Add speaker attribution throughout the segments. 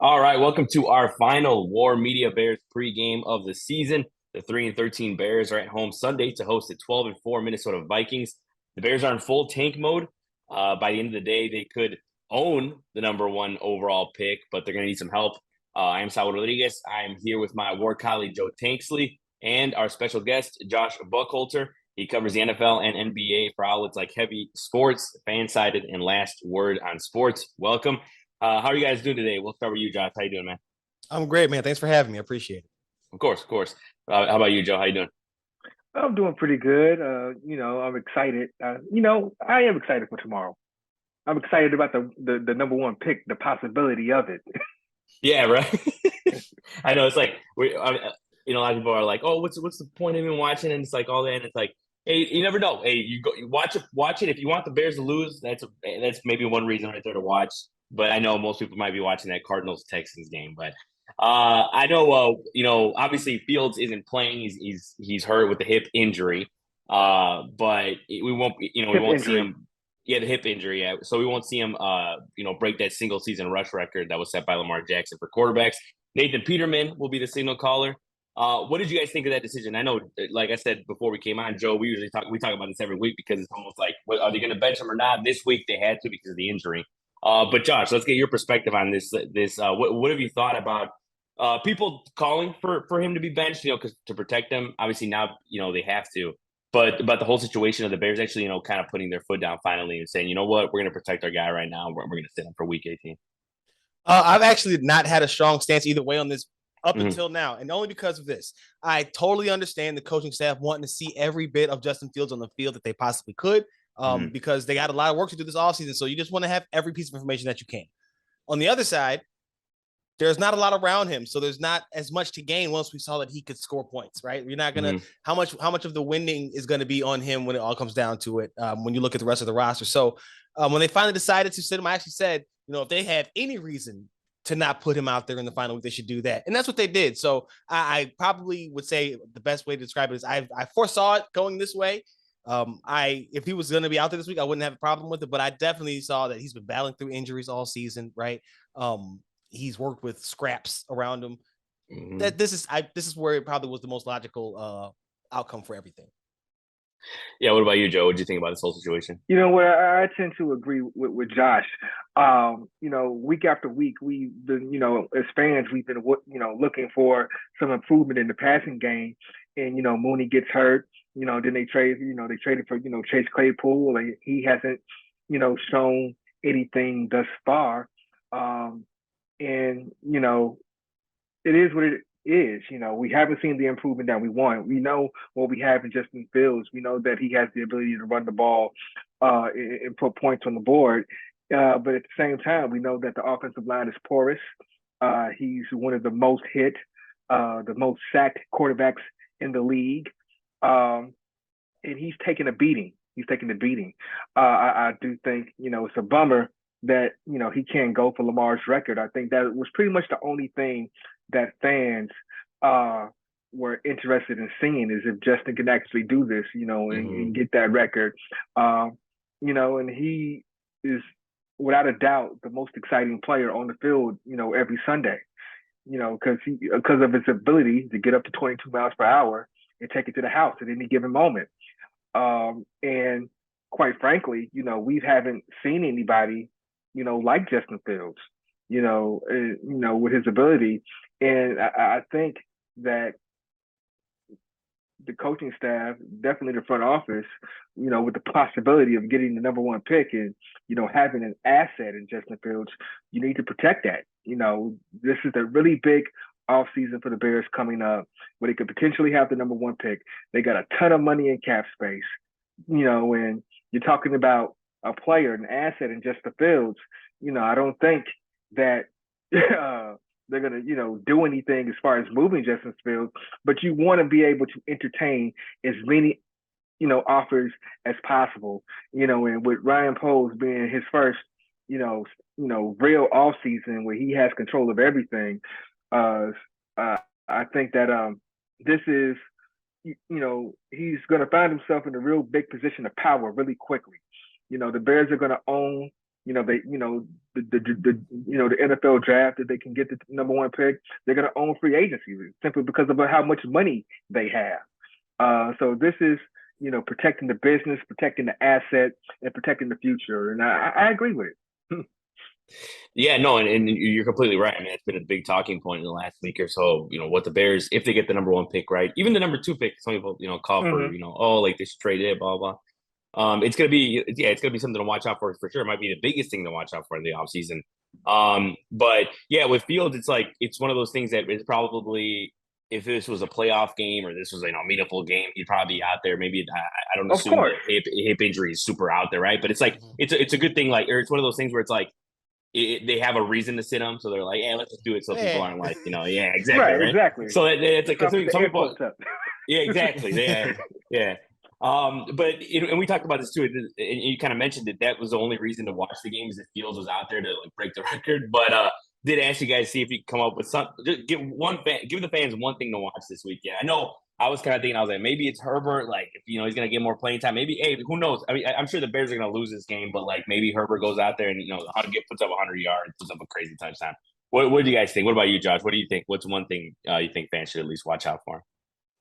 Speaker 1: All right, welcome to our final WARR Media Bears pregame of the season. The 3-13 Bears are at home Sunday to host the 12-4 Minnesota Vikings. The Bears are in full tank mode. By the end of the day, they could own the number one overall pick, but they're going to need some help. I am Saul Rodriguez. I am here with my WARR colleague Joe Tanksley and our special guest Josh Buckhalter. He covers the NFL and NBA for outlets like Heavy Sports, Fansided, and Last Word on Sports. Welcome. How are you guys doing today? We'll start with you, Josh. How you doing, man?
Speaker 2: I'm great, man. Thanks for having me. I appreciate it.
Speaker 1: Of course, of course. How about you, Joe? How you doing?
Speaker 3: I'm doing pretty good. I'm excited. I am excited for tomorrow. I'm excited about the number one pick, the possibility of it.
Speaker 1: Yeah, right. I know it's like a lot of people are like, "Oh, what's the point of even watching?" And it's like all that. And it's like, hey, you never know. Hey, you watch it. If you want the Bears to lose, that's maybe one reason right there to watch. But I know most people might be watching that Cardinals Texans game. But I know, obviously Fields isn't playing. He's hurt with the hip injury. But we won't see him. Yeah, the hip injury. Yeah, so we won't see him. Break that single season rush record that was set by Lamar Jackson for quarterbacks. Nathan Peterman will be the signal caller. What did you guys think of that decision? I know, like I said before we came on, Joe, we talk about this every week because it's almost like, are they going to bench him or not? This week they had to because of the injury. But Josh, let's get your perspective on this. What have you thought about people calling for him to be benched? Because to protect him, obviously now they have to. But about the whole situation of the Bears actually, kind of putting their foot down finally and saying, you know what, we're going to protect our guy right now. We're going to sit him for Week 18.
Speaker 2: I've actually not had a strong stance either way on this up until now, and only because of this. I totally understand the coaching staff wanting to see every bit of Justin Fields on the field that they possibly could, because they got a lot of work to do this offseason. So you just want to have every piece of information that you can. On the other side, there's not a lot around him, so there's not as much to gain once we saw that he could score points, right? You're not gonna how much of the winning is going to be on him when it all comes down to it. When you look at the rest of the roster, so when they finally decided to sit him, I actually said, if they have any reason to not put him out there in the final week, they should do that, and that's what they did. So I probably would say the best way to describe it is I foresaw it going this way. If he was going to be out there this week, I wouldn't have a problem with it, but I definitely saw that he's been battling through injuries all season, right? He's worked with scraps around him. That this is where it probably was the most logical outcome for everything.
Speaker 1: Yeah. What about you, Joe? What do you think about this whole situation?
Speaker 3: You know what? I tend to agree with Josh. Week after week, we've been, as fans, we've been, looking for some improvement in the passing game. And, Mooney gets hurt, then they traded for, Chase Claypool. And he hasn't, shown anything thus far. And, it is what it is. We haven't seen the improvement that we want. We know what we have in Justin Fields. We know that he has the ability to run the ball and put points on the board. But at the same time, we know that the offensive line is porous. He's one of the most hit, the most sacked quarterbacks in the league. And he's taking a beating. I do think, it's a bummer that, he can't go for Lamar's record. I think that was pretty much the only thing that fans were interested in seeing, is if Justin can actually do this, and get that record. And he is without a doubt the most exciting player on the field, every Sunday, because of his ability to get up to 22 miles per hour and take it to the house at any given moment. And quite frankly, we haven't seen anybody like Justin Fields, with his ability. And I think that the coaching staff, definitely the front office, with the possibility of getting the number one pick and, having an asset in Justin Fields, you need to protect that. This is a really big offseason for the Bears coming up, where they could potentially have the number one pick. They got a ton of money in cap space, and you're talking about a player, an asset in Justin Fields. I don't think that they're going to, do anything as far as moving Justin Fields, but you want to be able to entertain as many, offers as possible, and with Ryan Poles being his first, real off season where he has control of everything. I think that this is, he's going to find himself in a real big position of power really quickly. The Bears are going to own they the NFL draft, that they can get the number one pick, they're going to own free agency simply because of how much money they have. So this is protecting the business, protecting the asset, and protecting the future, and I agree with it.
Speaker 1: Yeah, no, and you're completely right. I mean, it's been a big talking point in the last week or so. What the Bears, if they get the number one pick, right, even the number two pick, some people, call for, oh, like they should trade it, blah blah. It's gonna be something to watch out for sure. It might be the biggest thing to watch out for in the offseason. But yeah, with Fields, it's one of those things that is probably, if this was a playoff game or this was a meaningful game, he'd probably be out there. Maybe I don't assume the hip injury is super out there, right? But it's like it's a good thing, or it's one of those things where it's like they have a reason to sit him, so they're like, "Yeah, let's just do it." So people aren't like, yeah, exactly, right?
Speaker 3: Exactly.
Speaker 1: So it's like, because some people, yeah, exactly, yeah. But and we talked about this too, and you kind of mentioned that was the only reason to watch the game, is that Fields was out there to break the record. But did ask you guys, see if you could come up with some, just give the fans one thing to watch this weekend. I know I was kind of thinking, I was like, maybe it's Herbert, like if he's gonna get more playing time. Maybe, hey, who knows? I mean, I'm sure the Bears are gonna lose this game, but like maybe Herbert goes out there and puts up 100 yards, puts up a crazy touchdown. What do you guys think? What about you, Josh? What do you think? What's one thing you think fans should at least watch out for?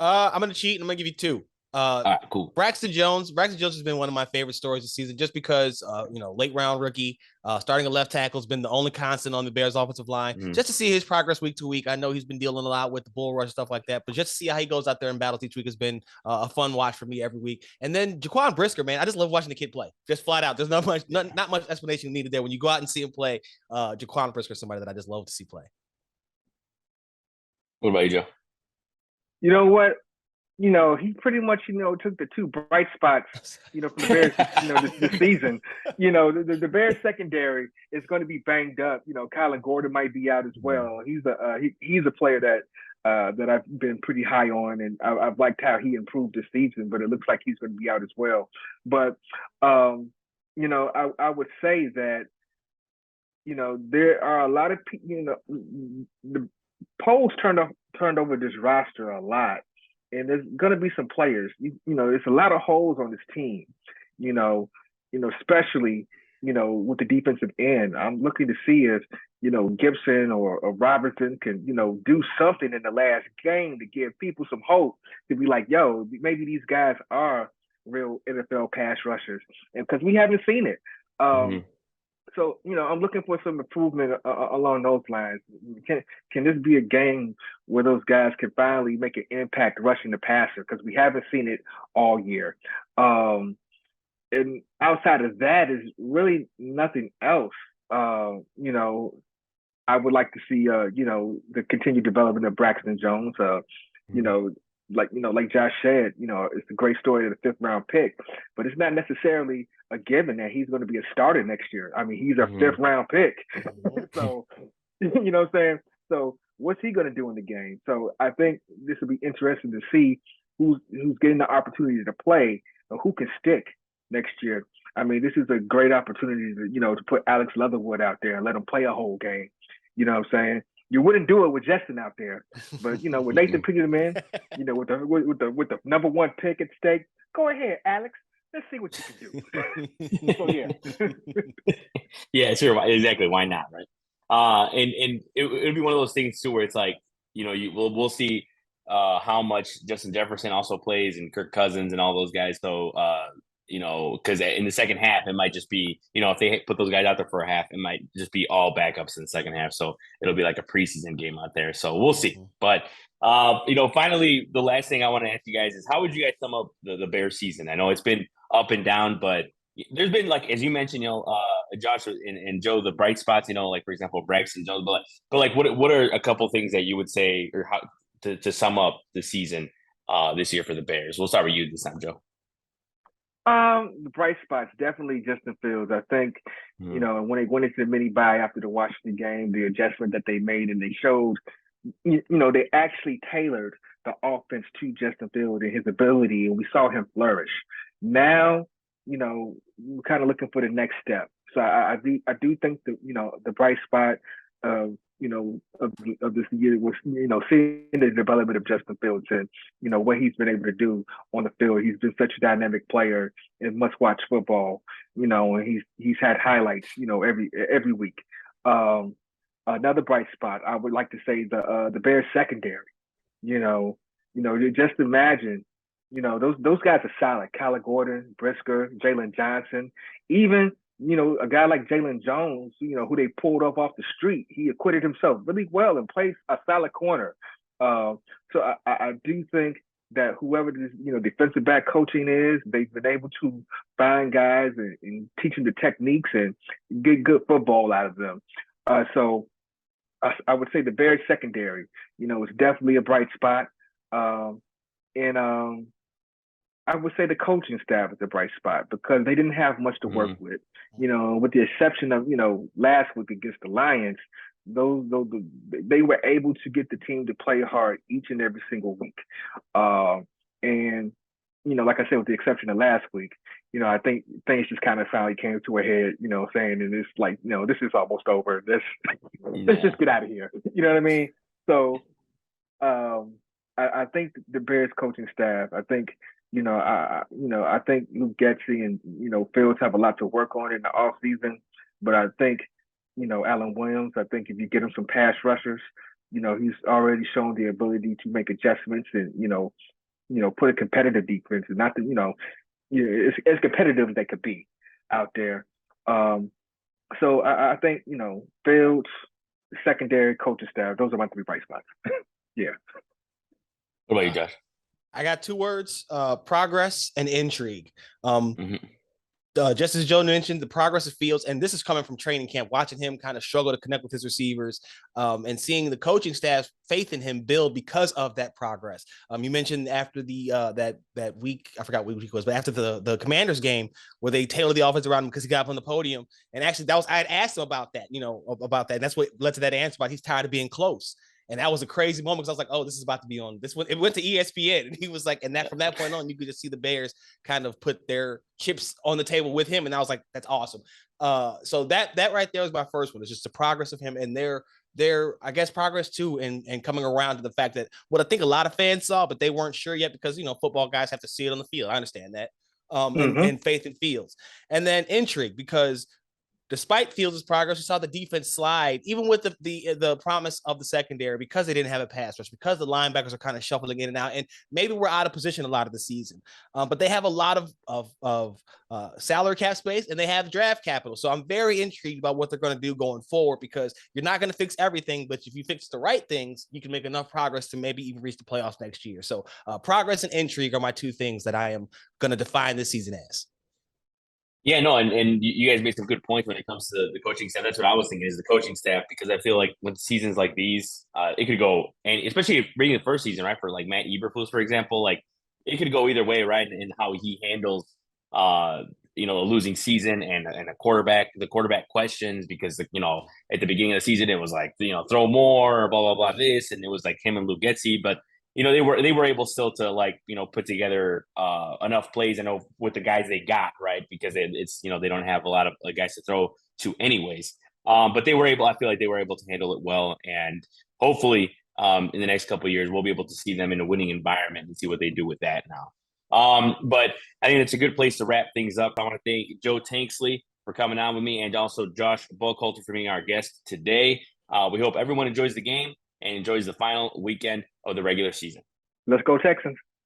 Speaker 2: I'm gonna cheat and I'm gonna give you two.
Speaker 1: All right, cool.
Speaker 2: Braxton Jones has been one of my favorite stories this season, just because late round rookie, starting a left tackle, has been the only constant on the Bears offensive line. Mm-hmm. Just to see his progress week to week. I know he's been dealing a lot with the bull rush, stuff like that, but just to see how he goes out there and battles each week has been a fun watch for me every week. And then Jaquan Brisker, man, I just love watching the kid play, just flat out. There's not much explanation needed there. When you go out and see him play, Jaquan Brisker is somebody that I just love to see play.
Speaker 1: What about you, Joe?
Speaker 3: You know what? He pretty much, took the two bright spots, from the Bears, this season. The Bears secondary is going to be banged up. Kylan Gordon might be out as well. He's a player that I've been pretty high on, and I've liked how he improved this season, but it looks like he's going to be out as well. But, I would say that, there are a lot of people, the polls turned over this roster a lot. And there's going to be some players, there's a lot of holes on this team, especially, with the defensive end. I'm looking to see if, Gibson or Robertson can, do something in the last game to give people some hope, to be like, yo, maybe these guys are real NFL pass rushers. And because we haven't seen it. So, I'm looking for some improvement along those lines. Can this be a game where those guys can finally make an impact rushing the passer? Because we haven't seen it all year. And outside of that is really nothing else. I would like to see, the continued development of Braxton Jones. Like Josh said, it's a great story of the 5th round pick, but it's not necessarily a given that he's going to be a starter next year. I mean, he's a 5th round pick. So, you know what I'm saying? So what's he going to do in the game? So I think this will be interesting to see who's getting the opportunity to play and who can stick next year. I mean, this is a great opportunity to put Alex Leatherwood out there and let him play a whole game. You know what I'm saying? You wouldn't do it with Justin out there, but with Nathan Peterman, with the number one pick at stake, go ahead, Alex. Let's see what you can do. So yeah,
Speaker 1: yeah, sure, exactly. Why not, right? And it'll be one of those things too, where it's like, we'll see how much Justin Jefferson also plays, and Kirk Cousins and all those guys. So because in the second half, it might just be, if they put those guys out there for a half, it might just be all backups in the second half. So it'll be like a preseason game out there. So we'll see. But, finally, the last thing I want to ask you guys is, how would you guys sum up the Bears season? I know it's been up and down, but there's been, like, as you mentioned, Josh and Joe, the bright spots, like, for example, Braxton Jones, but what are a couple things that you would say, or how to sum up the season this year for the Bears? We'll start with you this time, Joe.
Speaker 3: The bright spots, definitely Justin Fields. I think, when they went into the mini bye after the Washington game, the adjustment that they made, and they showed, they actually tailored the offense to Justin Fields and his ability, and we saw him flourish. Now, we're kind of looking for the next step. So I do think that, the bright spot of, of this year was, seeing the development of Justin Fields and, what he's been able to do on the field. He's been such a dynamic player in must-watch football, and he's had highlights, every week. Another bright spot, I would like to say the Bears secondary. Just imagine, those guys are solid. Kyler Gordon, Brisker, Jalen Johnson, even a guy like Jalen Jones, who they pulled off the street. He acquitted himself really well and plays a solid corner. So I do think that whoever this, defensive back coaching is, they've been able to find guys and teach them the techniques and get good football out of them. So I would say the Bears secondary, is definitely a bright spot. And I would say the coaching staff is a bright spot because they didn't have much to work with. With the exception of, last week against the Lions, they were able to get the team to play hard each and every single week. And, like I said, with the exception of last week, I think things just kind of finally came to a head, saying, and it's like, this is almost over. Let's just get out of here. You know what I mean? So I think the Bears coaching staff, I think, I think Luke Getsy and, Fields have a lot to work on in the offseason. But I think, Alan Williams, I think if you get him some pass rushers, he's already shown the ability to make adjustments and, put a competitive defense. And not that, it's as competitive as they could be out there. So I think, Fields, secondary, coaching staff, those are my three bright spots. Yeah.
Speaker 1: What about you, Josh?
Speaker 2: I got two words, progress and intrigue.
Speaker 1: Mm-hmm.
Speaker 2: Just as Joe mentioned, the progress of Fields, and this is coming from training camp, watching him kind of struggle to connect with his receivers, and seeing the coaching staff's faith in him build because of that progress. You mentioned after the that week, I forgot what week it was, but after the Commanders game where they tailored the offense around him because he got up on the podium, and actually I had asked him about that, and that's what led to that answer about he's tired of being close. And that was a crazy moment because I was like, oh, this is about to be on this one. It went to ESPN. And he was like, and that from that point on, you could just see the Bears kind of put their chips on the table with him. And I was like, that's awesome. So that right there was my first one. It's just the progress of him and their I guess progress too, and coming around to the fact that what I think a lot of fans saw, but they weren't sure yet because football guys have to see it on the field. I understand that. And faith in Fields. And then intrigue, because despite Fields' progress, we saw the defense slide, even with the promise of the secondary, because they didn't have a pass rush, because the linebackers are kind of shuffling in and out, and maybe we're out of position a lot of the season. But they have a lot of salary cap space, and they have draft capital. So I'm very intrigued about what they're going to do going forward, because you're not going to fix everything, but if you fix the right things, you can make enough progress to maybe even reach the playoffs next year. So progress and intrigue are my two things that I am going to define this season as.
Speaker 1: Yeah, no, and you guys made some good points when it comes to the coaching staff. That's what I was thinking, is the coaching staff, because I feel like when seasons like these, it could go, and especially bringing the first season, right, for like Matt Eberflus, for example, like it could go either way, right, in how he handles, a losing season and the quarterback questions, because at the beginning of the season it was like throw more, blah blah blah this, and it was like him and Luke Getsy, but they were able still to put together enough plays and with the guys they got, right? Because it's they don't have a lot of guys to throw to anyways. But they were able. I feel like they were able to handle it well, and hopefully in the next couple of years we'll be able to see them in a winning environment and see what they do with that now. But I think it's a good place to wrap things up. I want to thank Joe Tanksley for coming on with me, and also Josh Buckhalter for being our guest today. We hope everyone enjoys the game and enjoys the final weekend of the regular season.
Speaker 3: Let's go Texans.